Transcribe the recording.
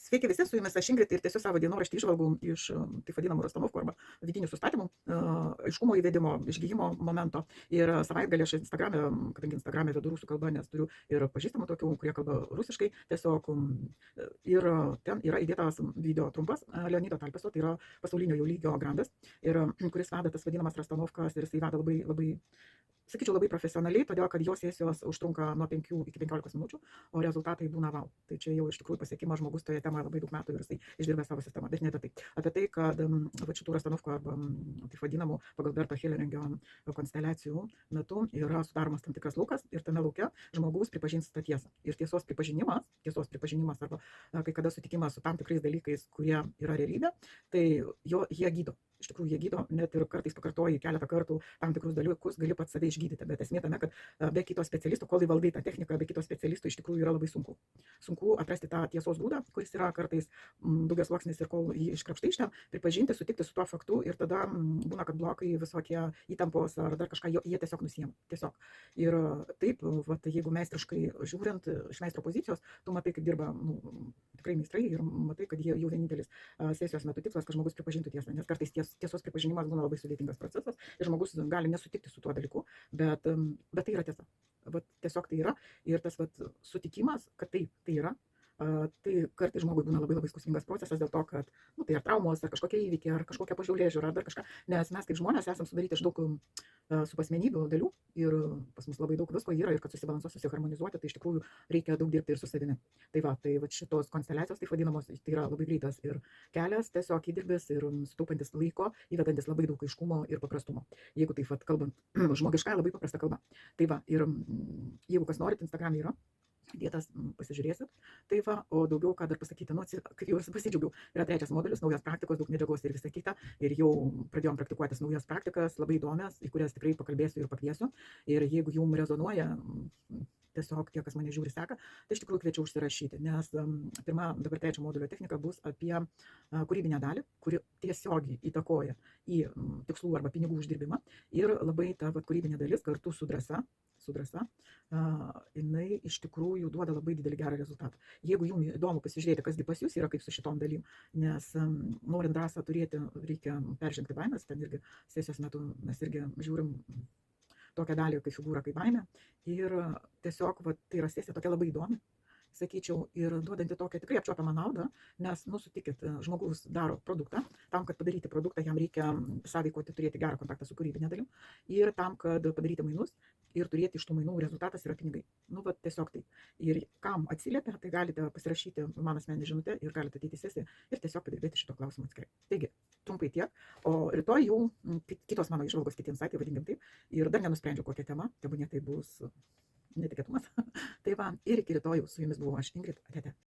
Sveiki visi, su jumis aš Ingrid ir tęsiu savo dienoraštį įžvalgų iš taip vadinamų Rastanovkų arba vidinių sustatymų, aiškumo įvedimo, išgyjimo momento. Ir savaitgalį aš Instagram'e, kadangi Instagram'e vedu rusų kalbą, nes turiu ir pažįstamų tokių, kurie kalba rusiškai, tiesiog ir ten yra įdėtas video trumpas Leonido Talpeso, tai yra pasaulinio jau lygio grandas, ir kuris veda tas vadinamas Rastanovkas ir jisai veda labai, labai, sakyčiau, labai profesionaliai, todėl kad jo sesijos užtrunka nuo 5 iki 15 minučių, o rezultatai būna wow. Tai čia jau iš tikrųjų pasiekimas, žmogus toje temoje labai daug metų ir jisai išdirbė savo sistemą, bet ne apie tai. Apie tai, kad šitų Rastanovkų arba taip vadinamų pagal Berto Helleringio konsteliacijų metu yra sudaromas tam tikras laukas ir tame lauke žmogus pripažins tą tiesą. Ir tiesos pripažinimas arba kai kada sutikimas su tam tikrais dalykais, kurie yra realybė, tai jie gydo. Iš tikrųjų, jie gydo, net ir kartais pakartoji keletą kartų tam tikrus dalykus, gali pats save išgydyti, bet esmė tame, kad be kito specialisto, kol įvaldai tą techniką, be kito specialisto iš tikrųjų yra labai sunku. Sunku atrasti tą tiesos grūdą, kuris yra kartais daugiasluoksnis ir kol jį iškrapštai iš ten, pripažinti, sutikti su tuo faktu ir tada būna, kad blokai, visokie įtampos ar dar kažką, jie tiesiog nusiema. Tiesiog. Ir taip, jeigu meistriškai žiūrint iš meistro pozicijos, tu matai, kaip dirba tikrai meistrai ir matai, kad jie jau vienintelis sesijos metu tikslas, kad žmogus pripažintų tiesą, nes kartais tiesos pripažinimas būna labai sudėtingas procesas ir žmogus gali nesutikti su tuo dalyku, bet tai yra tiesa. Tiesiog tai yra ir tas sutikimas, kad tai yra, tai kartais žmogui būna labai labai skausmingas procesas dėl to, kad tai ar traumos, ar kažkokie įvykiai, ar kažkokia pasaulėžiūra, ar dar kažką, nes mes kaip žmonės esam sudaryti iš daug subasmenybių dalių ir pas mus labai daug visko yra ir kad susibalansuoti, susiharmonizuoti, tai iš tikrųjų reikia daug dirbti ir su savimi. Tai šitos konsteliacijos, taip vadinamos, tai yra labai greitas ir kelias, tiesiog įdirbis ir sutaupantis laiko, įvedantis labai daug aiškumo ir paprastumo. Jeigu taip kalbant, žmogiškai labai paprasta kalba. Ir jeigu kas norit, Instagram'e yra dėtas, pasižiūrėsit. O daugiau ką dar pasakyti, kaip jau pasidžiaugiau, yra trečias modulis, naujos praktikos, daug medžiagos ir visa kita. Ir jau pradėjom praktikuotis naujas praktikas, labai įdomias, į kurias tikrai pakalbėsiu ir pakviesiu. Ir jeigu jums rezonuoja, tiesiog tie, kas mane žiūri, seka, tai iš tikrųjų kviečiu užsirašyti, nes pirma, dabar trečio modulio technika bus apie kūrybinę dalį, kuri tiesiogiai įtakoja į tikslų arba pinigų uždirbimą. Ir labai ta kūrybinė dalis kartu su drąsa, jinai iš tikrųjų duoda labai didelį gerą rezultatą. Jeigu jums įdomu pasižiūrėti, kasgi pas jūs yra kaip su šitom dalim, nes norint drąsą turėti, reikia peržengti baimės, ten irgi sesijos metu mes irgi žiūrim tokią dalį kaip figūrą, kaip baimė. Ir tiesiog tai yra sesija tokia labai įdomi, sakyčiau, ir duodanti tokią tikrai apčiuopiamą naudą, nes, sutikit, žmogus daro produktą, tam, kad padaryti produktą, jam reikia sąveikoti, turėti gerą kontaktą su kūrybinė dalim, ir tam, kad padaryti mainus ir turėti iš tų mainų rezultatas yra pinigai. Tiesiog taip. Ir kam atsiliepia, tai galite pasirašyti man asmeninę žinutę ir galite ateiti į sesiją ir tiesiog padirbėti šito klausimą atskirai. Taigi, trumpai tiek, o rytoj jau kitos mano įžvalgos, kiti insaitai, vadinkim taip, ir dar nenusprendžiau kokią temą, tebūnie tai bus netikėtumas. Ir iki rytojaus su jumis buvau aš, Ingrid. Ate.